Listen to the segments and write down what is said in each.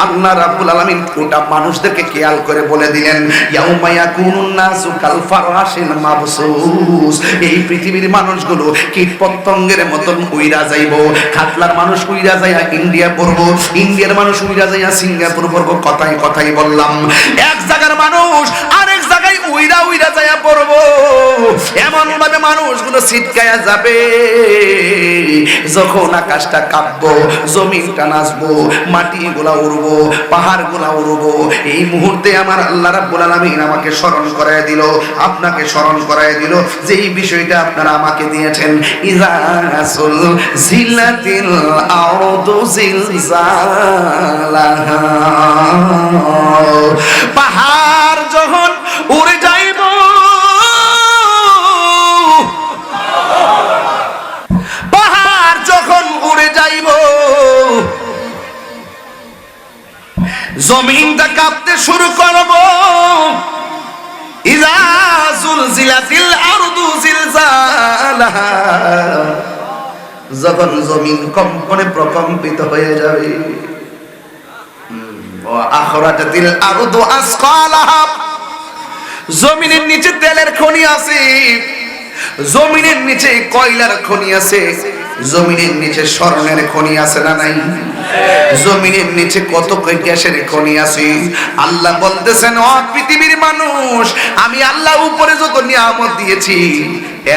আল্লাহ রাব্বুল আলামিন গোটা মানুষদেরকে খেয়াল করে বলে দিলেন, ইয়াউমা ইয়াকুনুন নাসু কাল ফারাশিল মাবসুস। এই পৃথিবীর মানুষগুলো কীট পতঙ্গের মতন উইরা যাইব। খাতলার মানুষ উইরা যাইয়া ইন্ডিয়া পড়বো, ইন্ডিয়ার মানুষ উইরা যাইয়া সিঙ্গাপুর পড়বো। কথাই কথাই বললাম, এক জায়গার মানুষ আরেক জায়গায় উইরা উইরা যাইয়া পড়বো। এমন ভাবে মানুষগুলো ছিটকায়া যাবে, যখন আকাশটা কাঁপবো, জমিনটা নাচবো, মাটিগুলা উড়বো, পাহাড়গুলা উড়বো। এই মুহূর্তে আমার আল্লাহ রাব্বুল আলামিন আমাকে স্মরণ করায় দিল, আপনাকে স্মরণ করায় দিল যে এই বিষয়টা আপনারা আমাকে দিয়েছেন। ইযা জিলাতিল আরদু জিলজালাহা, পাহাড় যখন উড়ে যাইব, পাহাড় যখন উড়ে যাইব, জমিনটা কাঁপতে শুরু করব। ইযা যুলজিলাতিল আরদু জিলজালাহা, যখন জমিন কম্পনে প্রকম্পিত হয়ে যাবে। ওয়া আখরাজাতিল আরদু আসকালাহা, জমিনের নিচে তেলের খনি আছে, জমিনের নিচে কয়লার খনি আছে, জমিনের নিচে স্বর্ণের খনি আছে না নাই? জমিনের নিচে কত গ্যাসের খনি আছে। আল্লাহ বলতেছেন, ও পৃথিবীর মানুষ, আমি আল্লাহ উপরে যত নিয়ামত দিয়েছি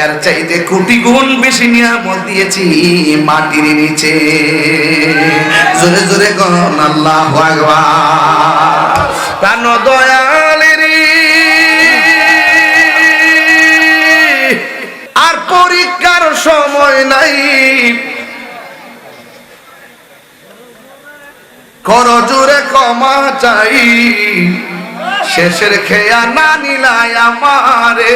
এর চাইতে কোটি গুণ বেশি নিয়ামত দিয়েছি মাটির নিচে। জোরে জোরে কোন আল্লাহু আকবার। প্রাণ দয়ালের আর পরীক্ষার সময় নাই, কর জোরে ক্ষমা চাই, শেষের খেয়া না নিলাই আমারে।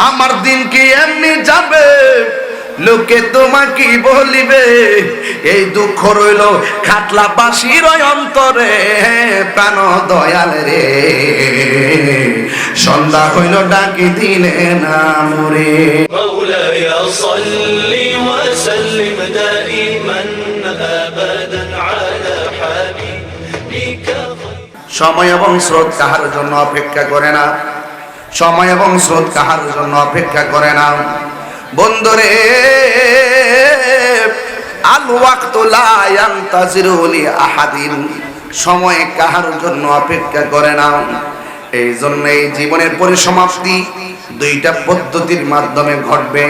আমার দিন কি এমনি যাবে, লোকে তোমাকে বলিবে, এই দুঃখ রইল খাটলাবাসীর অন্তরে। প্রাণ দয়াল রে, সন্ধ্যা হইল ডাকি দিলে না মরে। মাওলায়া সাল্লি ওয়া সাল্লিম দাইমান আবাদান আলা হাবিবিকা। সময় এবং স্রোত কাহার জন্য অপেক্ষা করে না, সময় এবং স্রোত কাহার জন্য অপেক্ষা করে না। বন্ধুরে, আল ওয়াক্তু লা ইয়ানতাজিরু লি আহাদিন, সময় কাহার জন্য অপেক্ষা করে না। এই জন্য এই জীবনের পরিসমাপ্তি দুইটা পদ্ধতির মাধ্যমে ঘটবে।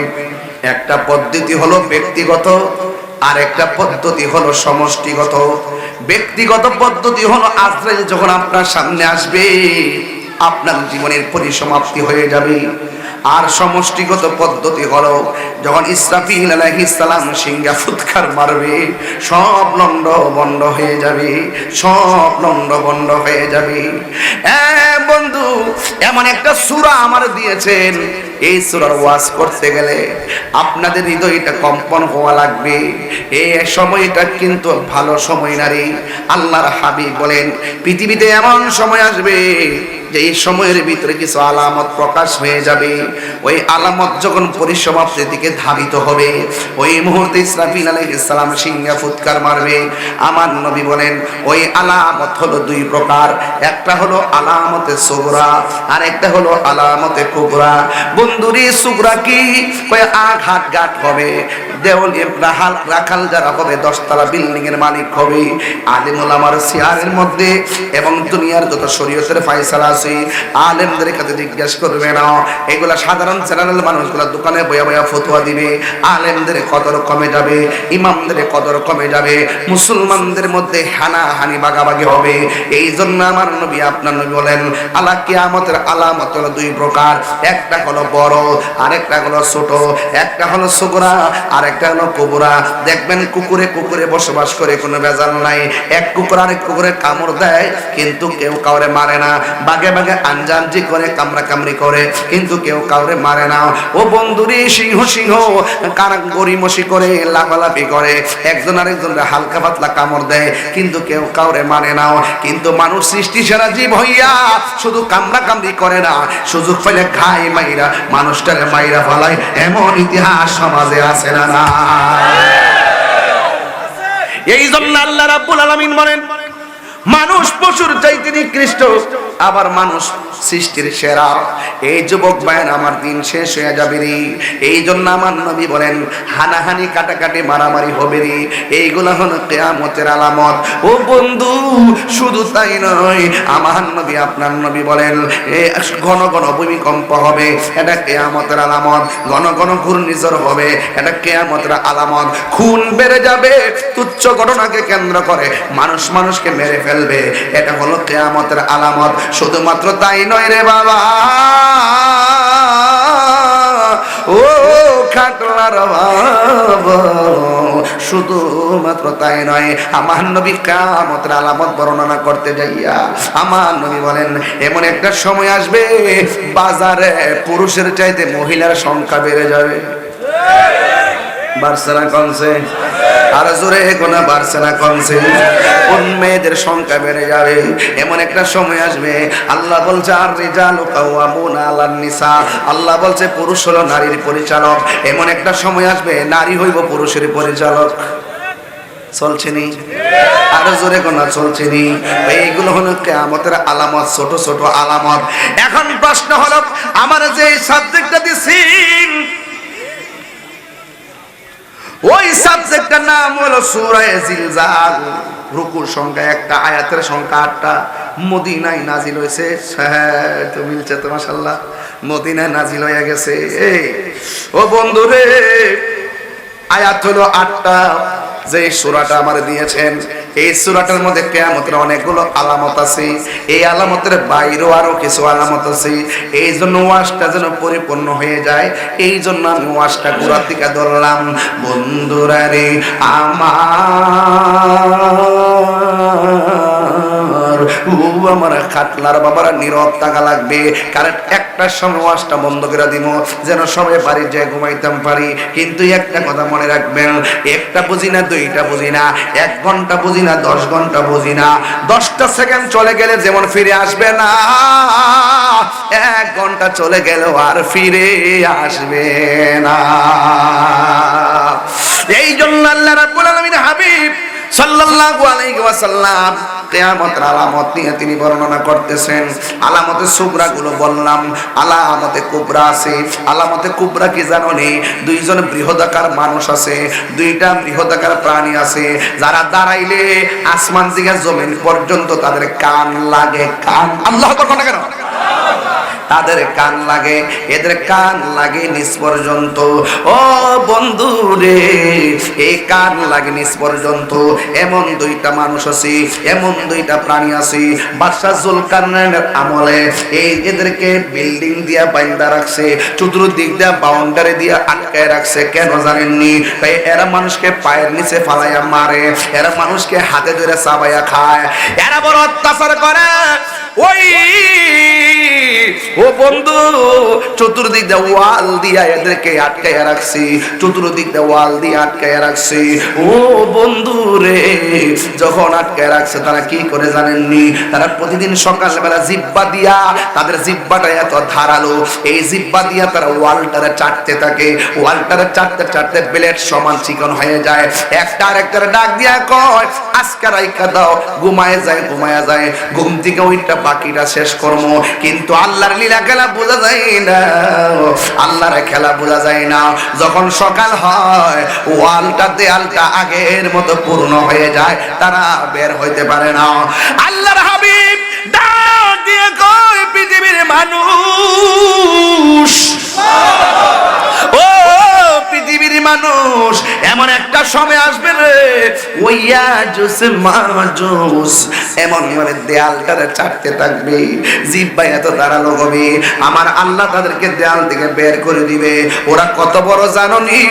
একটা পদ্ধতি হলো ব্যক্তিগত, আর একটা পদ্ধতি হলো সমষ্টিগত। ব্যক্তিগত পদ্ধতি হলো আজরাইল যখন আপনার সামনে আসবে আপনার জীবনের পরিসমাপ্তি হয়ে যাবে। আর সমষ্টিগত পদ্ধতি হলো যখন ইসরাফিল আলাইহিস সালাম সিংহা ফুৎকার মারবে, সব লন্ড বন্ড হয়ে যাবে, সব লন্ড বন্ড হয়ে যাবে। বন্ধু, এমন একটা সূরা আমার দিয়েছেন, এই সূরার ওয়াজ করতে গেলে আপনাদের হৃদয়টা কম্পন হওয়া লাগবে। এই সময়টা কিন্তু ভালো সময় না রে। আল্লাহর হাবিব বলেন, পৃথিবীতে এমন সময় আসবে যে এই সময়ের ভিতরে কিছু আলামত প্রকাশ হয়ে যাবে। ওই আলামত যখন পরিসমাপ্তির দিকে ধাবিত হবে, ওই মুহূর্তে ইসরাফিল আলাইহিস সালাম সিংহা ফুৎকার মারবে। আমার নবী বলেন, ওই আলামত হলো দুই প্রকার, একটা হলো আলামতে সুগরা, আর একটা হলো আলামতে কুবরা। বন্ধুরি, সুগরা কি? ওই আঘাত গাট হবে, দেওয়ালি রাখাল যারা হবে, 10 তলা বিল্ডিং এর মালিক হবে, আলিম ওলামার চেয়ারের মধ্যে এবং দুনিয়ার যত শরীয়তের ফয়সালা আছে আলেমদের কাছে জিজ্ঞাসা করবে না। এগুলা সাধারণ চ্যানেলের মানুষগুলা দোকানে বয়া বয়া ফতোয়া দিবে। আলেমদের কদর কমে যাবে, ইমামদের কদর কমে যাবে, মুসলমানদের মধ্যে হানাহানি বাগাবাগি হবে। এই জন্য আমার নবী, আপনার নবী বলেন, আল্লাহ কিয়ামতের আলামত হলো দুই প্রকার, একটা হলো বড়, আরেকটা হলো ছোট, একটা হলো সুগরা, আরেকটা হলো কুবরা। দেখবেন কুকুরে কুকুরে বসবাস করে, কোনো ভেজাল নাই। এক কুকুর আরেক কুকুরে কামড় দেয়, কিন্তু কেউ কাউরে মারে না। বাগে বাগে আঞ্জানজি করে, কামড়া কামড়ি করে, কিন্তু কেউ কাউরে মারে না। ও বন্ধুরে, সিংহ সিংহ কারা গরিমসি করে, লাফালাফি করে, একজন আরেকজনকে হালকা পাতলা কামড় দেয়, কিন্তু কেউ কাউরে মানে না। কিন্তু মানুষ সৃষ্টি সেরা জীব হইয়া শুধু কামড়া কামড়ি করে না, সুযোগ পেলে খাই মাইরা মানুষটারে মাইরা ফেলায়, এমন ইতিহাস সমাজে আছে না না? এই জন্য আল্লাহ রাব্বুল আলামিন বলেন, মানুষ পশুর চাইতে নিকৃষ্ট, আবার মানুষ সৃষ্টির সেরা। এই যুবক ভাইয়ের আমার দিন শেষ হয়ে যাবে রে। এই জন্য আমার নবী বলেন হানাহানি কাটাকাটি মারামারি হবে রে, এইগুলো হলো কিয়ামতের আলামত। ও বন্ধু শুধু তাই নয়, আমার নবী আপনার নবী বলেন ঘন ঘন ভূমিকম্প হবে, এটা কিয়ামতের আলামত। ঘন ঘন ঘূর্ণিঝড় হবে, এটা কিয়ামতের আলামত। খুন বেড়ে যাবে, তুচ্ছ ঘটনাকে কেন্দ্র করে মানুষ মানুষকে মেরে ফেলবে, এটা হলো কিয়ামতের আলামত। শুধুমাত্র তাই নয় রে বাবা, ও খাটলার বাবা, শুধুমাত্র তাই নয়, আমার নবী কিয়ামতের আলামত বর্ণনা করতে যাইয়া আমার নবী বলেন এমন একটা সময় আসবে বাজারে পুরুষের চাইতে মহিলার সংখ্যা বেড়ে যাবে। বাড়ছে না কমছে? আর জোরে কোনা বাড়ছে না কমছে? কোন মেয়েদের সংখ্যা বেড়ে যাবে। এমন একটা সময় আসবে আল্লাহ বলছে আর রিজালু কাওয়ামুনা আলান নিসা, আল্লাহ বলছে পুরুষ হলো নারীর পরিচালক। এমন একটা সময় আসবে নারী হইব পুরুষের পরিচালক। চলছে নি? আরো জোরে কোনা চলছে নি? এইগুলো হলো কিয়ামতের আলামত, ছোট ছোট আলামত। এখন প্রশ্ন হলো আমার যে সাবজেক্টটা দিছি ওই সাবজেক্টের নাম হলো সূরা জিলজাল। রুকুর সংখ্যা একটা, আয়াতের সংখ্যা 8টা। মদিনায় নাজিল হয়েছে। হ্যাঁ তো মিলছে তো মাশাআল্লাহ, মদিনায় নাজিল হয়ে গেছে। ও বন্ধুরে আয়াত হলো 8টা। যে সূরাটা আমার দিয়েছেন এই সূরাটার মধ্যে কিয়ামতের অনেকগুলো আলামত আছে। এই আলামতের বাইরেও আরো কিছু আলামত আছে। এই জন্য ওয়াজটা যেন পরিপূর্ণ হয়ে যায়, এই জন্য আমি ওয়াজটা গোড়া থেকে ধরলাম। বন্ধুরা রে আমার খাটলার বাবারা নীরব থাকা লাগবে, কারণ একটার সময় ওয়াজটা বন্ধ করে দিব যেন সবাই বাড়ি যায় ঘুমাইতাম পারি। কিন্তু একটা কথা মনে রাখবেন, একটা বুঝি না, দুইটা বুঝি না, 1 ঘন্টা বুঝি না, 10 ঘন্টা বুঝি না, 10টা সেকেন্ড চলে গেলে যেমন ফিরে আসবে না, 1 ঘন্টা চলে গেলেও আর ফিরে আসবে না। এই জন্য আল্লাহ রাব্বুল আলামিন হাবিব সাল্লাল্লাহু আলাইহি ওয়াসাল্লাম কিয়ামতের আলামত নিয়ে তিনি বর্ণনা করতেছেন। আলামতে সুগরা গুলো বললাম, আলামতে কুবরা আছে। আলামতে কুবরা কি জানো নি? 2জন বৃহদাকার মানুষ আছে, 2টা বৃহদাকার প্রাণী আছে, যারা দাঁড়াইলে আসমান থেকে জমিন পর্যন্ত তাদের কান লাগে। কান আল্লাহু আকবার কেন? তাদের কান লাগে, এদের কান লাগে নিচ পর্যন্ত। ও বন্ধু রে এই কান লাগে নিচ পর্যন্ত। এমন 2টা মানুষ আছে, এমন 2টা প্রাণী আছে। বাদশা জুলকারনাইনের আমলে এদেরকে বিল্ডিং দিয়া বাইন্ধা রাখছে, চতুর্দিক দিয়া বাউন্ডারি দিয়া আটকায় রাখছে। কেন জানেননি? তাই এরা মানুষকে পায়ের নিচে ফালাইয়া মারে, এরা মানুষকে হাতে ধরে চাবাইয়া খায়, এরা বড় অত্যাচার করে। ওই ও বন্ধু চতুর্দিক দিয়ে ওয়াল দিয়া এদেরকে আটকাইয়া রাখছি, চতুর্দিক দিয়ে ওয়াল দিয়ে আটকাইয়া রাখছি। ও বন্ধু রে যখন আটকাইয়া রাখছে তারা কি করে জানেননি? তারা প্রতিদিন সকালবেলা জিহ্বা দিয়া, তাদের জিহ্বাটা এত ধারালো, এই জিহ্বা দিয়া তারা ওয়ালটারে চাটতে থাকে। ওয়ালটারে চাটতে চাটতে ব্লেড সমান চিকন হয়ে যায়। একটা আরেকটার ডাক দিয়া কয় আজকে রাইখা দাও, ঘুমায় যায়, ঘুমায়া যায়। ঘুম থেকে ওইটা বাকিটা শেষ করবো। কিন্তু আল্লাহর লীলা খেলা বোঝা যায় না, আল্লাহর খেলা বোঝা যায় না। যখন সকাল হয় ওয়ালটা দেয়ালটা আগের মতো পূর্ণ হয়ে যায়, তারা বের হইতে পারে না। আল্লাহর হাবিব ডাক দিয়ে কয় পৃথিবীর মানুষ, ও পৃথিবীর মানুষ, এমন একটা সময় আসবে রে ওইয়া জুস মাজুস এমন ভাবে দেয়ালটারে চাটতে থাকবে, জিহ্বা এত ধারালো হবে, আমার আল্লাহ তাদেরকে দেয়াল থেকে বের করে দিবে। ওরা কত বড় জানোনি?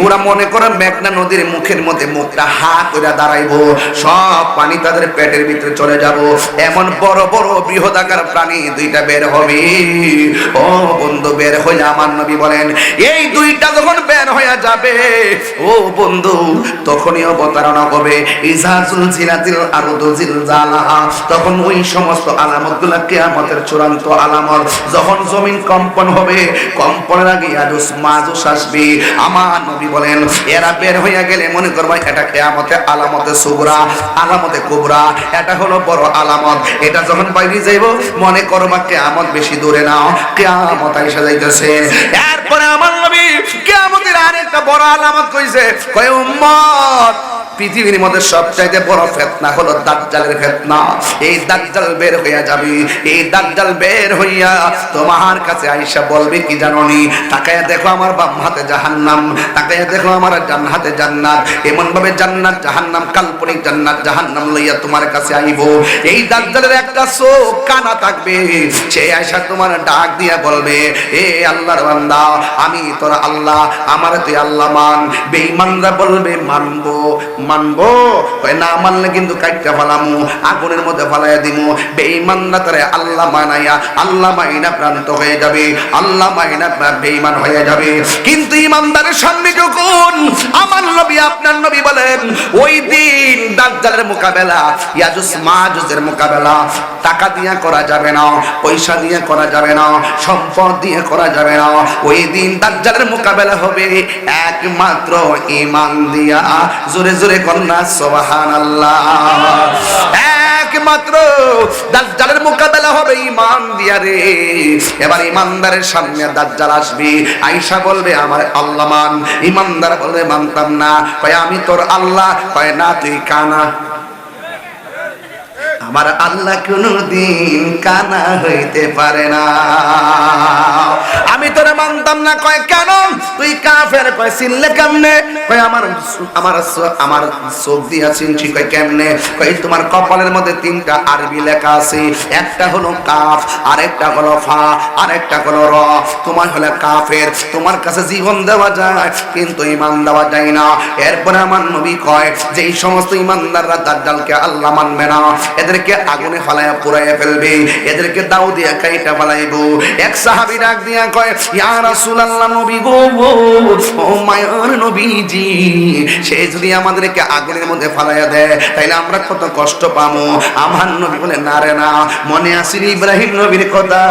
ওরা মনে করে মেঘনা নদীর মুখের মধ্যে মুখটা হা করে দাঁড়াইবো, সব পানি তাদের পেটের ভিতরে চলে যাব। এমন বড় বড় বৃহদাকার প্রাণী 2টা বের হবে। ও বন্ধু বের হইলে আমার নবী বলেন এই 2টা যখন বের বের হয়ে যাবে ও বন্ধু তখনই অবতারণা হবে ইজাজুল জিলাতিল আরদু জিলজালাহা তখন ওই সমস্ত আলামতগুলো কিয়ামতের চূড়ান্ত আলামত যখন জমিন কম্পন হবে কম্পনের আগে ইয়াজুজ মাজুজ আসবে আমার নবী বলেন এরা বের হয়ে গেলে মনে করবা এটা কিয়ামতের আলামতে সুগরা আলামতে কুবরা এটা হলো বড় আলামত এটা যখন বাইরে যাইব মনে করবা কিয়ামত বেশি দূরে না কিয়ামত আইসা যাইতেছে এরপরে আমার নবী কিয়ামতের আরেকটা বড় আলামত কইছে কয় উম্মত পৃথিবীর মধ্যে সবচাইতে বড় ফিতনা হলো দাজ্জালের ফিতনা এই দাজ্জাল বের হইয়া যাবে এই দাজ্জাল বের হইয়া তোমার কাছে আয়েশা বলবে কি জানোনি তাকায়া দেখো আমার বাম হাতে জাহান্নাম তাকায়া দেখো আমার ডান হাতে জান্নাত এমন ভাবে জান্নাত জাহান্নাম কাল্পনিক জান্নাত জাহান্নাম লইয়া তোমার কাছে আইবো এই দাজ্জালের একটা চোখ কানা থাকবে সে আয়েশা তোমার ডাক দিয়া বলবে এ আল্লাহর বান্দা আমি তোর আল্লাহ আমার তুই আল্লাহ মান বেঈমানরা বলবে মানবো কয় না মানলে কিন্তু কাইটা ফেলামু আগুনের মধ্যে ফেলাইয়া দিমু বেঈমানরা তারে আল্লাহ মানাইয়া আল্লাহ মাইনা প্রান্ত হয়ে যাবে আল্লাহ মাইনা বেঈমান হয়ে যাবে কিন্তু ইমানদারের সামনে যখন আমার নবী আপনার নবী বলেন ওই দিন দাজ্জালের মোকাবেলা ইয়াজুজ মাজুজের মোকাবেলা টাকা দিয়ে করা যাবে না পয়সা দিয়ে করা যাবে না সম্পদ দিয়ে করা যাবে না ওই দিন দাজ্জালের মোকাবেলা হবে একমাত্র ঈমান দিয়া জোরে জোরে কন্যা সুবহানাল্লাহ একমাত্র দাজ্জালের মোকাবেলা হবে ঈমান দিয়া রে এবার ঈমানদারের সামনে দাজ্জাল আসবে আয়েশা বলবে আমার আল্লাহ মান ঈমানদার বলবে মানতাম না কয় আমি তোর আল্লাহ কয় না তুই কানা আমার আল্লাহ কোনদিন কানা হইতে পারে না আমি তোরে মানতাম না কয় কেন তুই কাফের কয় চিনলে কেমনে কয় আমার চোখ দিয়া চিনছি কয় কেমনে কয় তোমার কপালের মধ্যে তিনটা আরবি লেখা আছে একটা হলো কাফ আরেকটা হলো ফা আরেকটা হলো র তোমার হলো কাফের তোমার কাছে জীবন দেওয়া যায় কিন্তু ঈমান দেওয়া যায় না এরপরে আমার নবী কয় যে এই সমস্ত ঈমানদাররা দাজ্জালকে আল্লাহ মানবে না এদেরকে আগুনে ফালায়া পুরাইয়া ফেলবে এদেরকে দাও দিয়া কাইটা ফালাইবো এক সাহাবী ডাক দিয়া কয় ইয়া রাসূলুল্লাহ নবী গো ও মায়ার নবীজি সে যদি আমাদেরকে আগুনের মধ্যে ফালায়া দেয় তাইলে আমরা কত কষ্ট পাবো আমার নবী বলে না রে না মনে আছে ইব্রাহিম নবীর কথা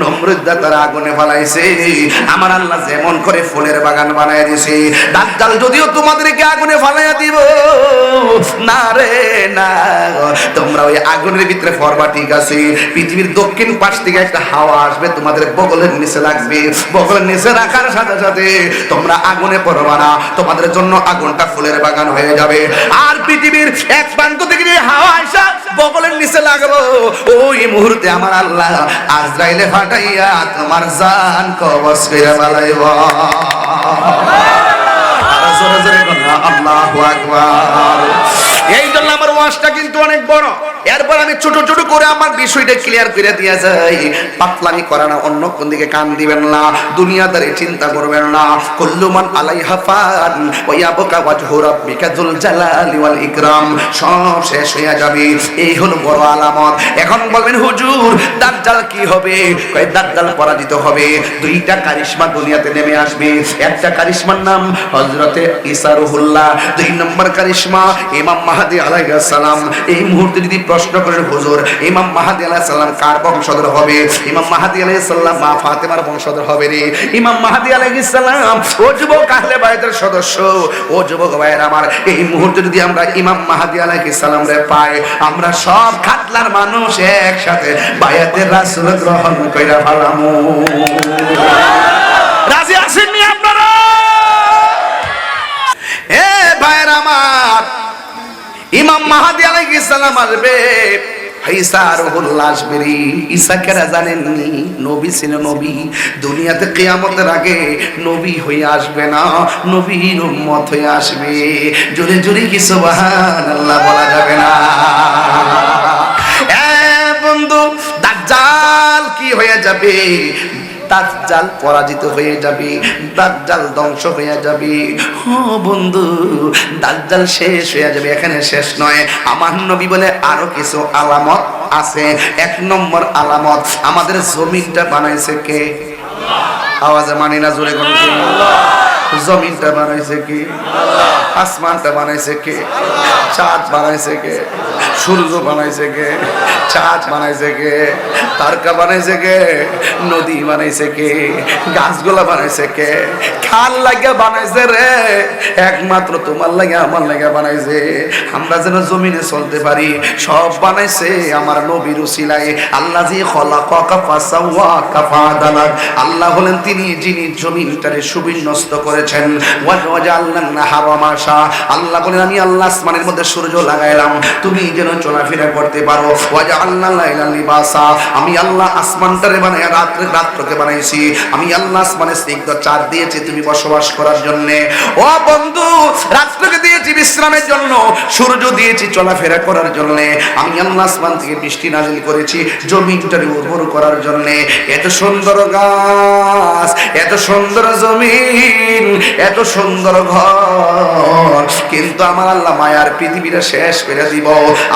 নমরুদ তার আগুনে ফালাইছে আমার আল্লাহ যেমন করে ফুলের বাগান বানায় দিয়েছে দাজ্জাল যদিও তোমাদেরকে আগুনে ফালাইয়া দিব না রে না তোমরা ওই আগুনের ভিতরে পড়বা ঠিক আছে পৃথিবীর দক্ষিণ পাশ থেকে একটা হাওয়া আসবে তোমাদের বগলের নিচে লাগবে বগলের নিচে রাখার সাথে সাথে তোমরা আগুনে পড়বা না তোমাদের জন্য আগুনটা ফুলের বাগান হয়ে যাবে আর পৃথিবীর এক প্রান্ত থেকে যে হাওয়া আসা বগলের নিচে লাগবে ওই মুহূর্তে আমার আল্লাহ আজরাইলে ফাটাইয়া তোমার জান কবজ করে ফেলাইব আর জোরে জোরে বলো আল্লাহু আকবার এই জন্য আমার ওয়াজটা কিন্তু অনেক বড় এরপর আমি ছোট ছোট করে আমার বিষয়টা ক্লিয়ার করে দিয়ে যাই পাতলামি করা না অন্য কোন দিকে কান দিবেন না দুনিয়াদারি চিন্তা করবেন না কুল্লু মান আলাইহা ফান ওয়া ইয়াবকা ওয়াজহু রাব্বিকা যুল জালালি ওয়াল ইকরাম সব শেষ হয়ে যাবে এই হলো বড় আলামত এখন বলবেন হুজুর দাজ্জাল কি হবে কয় দাজ্জাল পরাজিত হবে দুইটা কারিশমা দুনিয়াতে নেমে আসবে একটা কারিশমার নাম হযরতে ঈসা রুহুল্লাহ দুই নম্বর কারিশমা ইমাম মাহদী আলাইহিস সালাম এই মুহূর্তে যদি প্রশ্ন করেন হুজুর ইমাম মাহদী আলাইহিস সালাম কার বংশধর হবে ইমাম মাহদী আলাইহিস সালাম মা ফাতেমার বংশধর হবে রে ইমাম মাহদী আলাইহিস সালাম ও যুবক আহলে বাইতের সদস্য ও যুবক ভাইরা আমার এই মুহূর্তে যদি আমরা ইমাম মাহদী আলাইহিস সালাম রে পাই আমরা সব খাতলার মানুষ একসাথে বায়াতে রাসূল গ্রহণ কইরা ফেলামু রাজি আছেন নি আপনারা এ ভাইরা আমার ইমাম মাহদী আলাইহিস সালাম আসবে ঈসা রুহুল্লাহ আসবে ঈসা কেরা জানেননি নবী ছিল নবী দুনিয়াতে কিয়ামতের আগে নবী হয়ে আসবে না নবীর উম্মত হয়ে আসবে জোরে জোরে কি সুবহানাল্লাহ বলা যাবে না এ বন্ধু দাজ্জাল কি হয়ে যাবে দাজ্জাল পরাজিত হয়ে যাবে দাজ্জাল ধ্বংস হয়ে যাবে ও বন্ধু দাজ্জাল শেষ হয়ে যাবে এখানে শেষ নয় আমার নবী বলে আরো কিছু আলামত আছে এক নম্বর আলামত আমাদের জমিনটা বানাইছে কে আল্লাহ আওয়াজে মানি না, জোরে কোন জমিনটা বানাইছে কে? আসমানটা বানাইছে কে? চাঁদ বানাইছে কে? সূর্য বানাইছে কে? চাঁদ বানাইছে কে? তারকা বানাইছে কে? নদী বানাইছে কে? গাছগুলা বানাইছে কে? খাল লাগা বানাইছে রে, একমাত্র তোমার লাগে আমার লাগে বানাইছে। আমরা যেন জমিনে চলতে পারি সব বানাইছে আমার নবীর উসিলায়। আল্লাহ জি খলাকাকা ফাসাওয়াকা ফাআদালাক, আল্লাহ হলেন তিনি যিনি জমিনটারে সুবিন্যস্ত করেছেন। ওয়াজআলনা নাহারা মাশা, আল্লাহ বলেন আমি আল্লাহ আসমানের মধ্যে সূর্য লাগাইলাম তুমি যেন চলাফেরা করতে পারো। ওয়াজআলনা লাইলা লিবাসা, আমি আল্লাহ আসমানটারে বানায়া রাত্রকে বানাইছি। আমি আল্লাহ আসমানে স্নিগ্ধ চাঁদ দিয়েছি তুমি বসবাস করার জন্য। ও বন্ধু, রাত্রকে দিয়েছি বিশ্রামের জন্য, সূর্য দিয়েছি চলাফেরা করার জন্য। আমি আল্লাহ আসমান থেকে বৃষ্টি নাজিল করেছি জমিনটারে উর্বর করার জন্য। এত সুন্দর গাছ, এত সুন্দর জমিন, এত সুন্দর ঘর, কিন্তু আমার আল্লাহ মায়ার পৃথিবীটা শেষ করে দিব।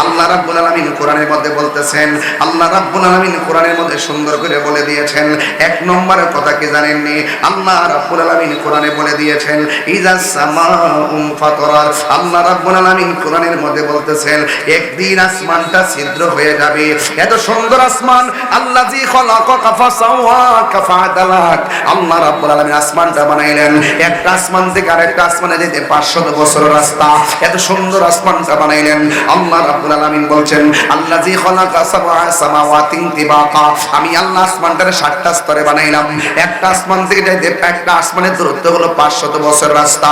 আল্লাহ রাব্বুল আলামিন কোরআনের মধ্যে বলতেছেন, আল্লাহ রাব্বুল আলামিন কোরআনের মধ্যে সুন্দর করে বলে দিয়েছেন। এক নম্বরের কথা কি জানেননি? আল্লাহ রাব্বুল আলামিন কোরআনে বলে দিয়েছেন ইজাস সামাউম ফাতারাত। আল্লাহ রাব্বুল আলামিন কোরআনের মধ্যে বলতেছেন একদিন আসমানটা ছিদ্র হয়ে যাবে। এত সুন্দর আসমান, আল্লাযী খলাকাকা ফাসাওয়াকা ফাআদালাক, আল্লাহ রাব্বুল আলামিন আসমানটা বানাইলেন। একটা আসমান থেকে আরেকটা আসমানে যেতে 500 বছর রাস্তা, এত সুন্দর আসমানটা বানাইলেন। আল্লাহ রাব্বুল আলামিন বলছেন আল্লাযী খলাকা সাবআ সামাওয়াতিন তিবাকা, আমি আল্লাহ আসমানটারে 7টা স্তরে বানাইলাম। একটা আসমান থেকে যেতে একটা আসমানের দূরত্ব হলো 500 বছর রাস্তা।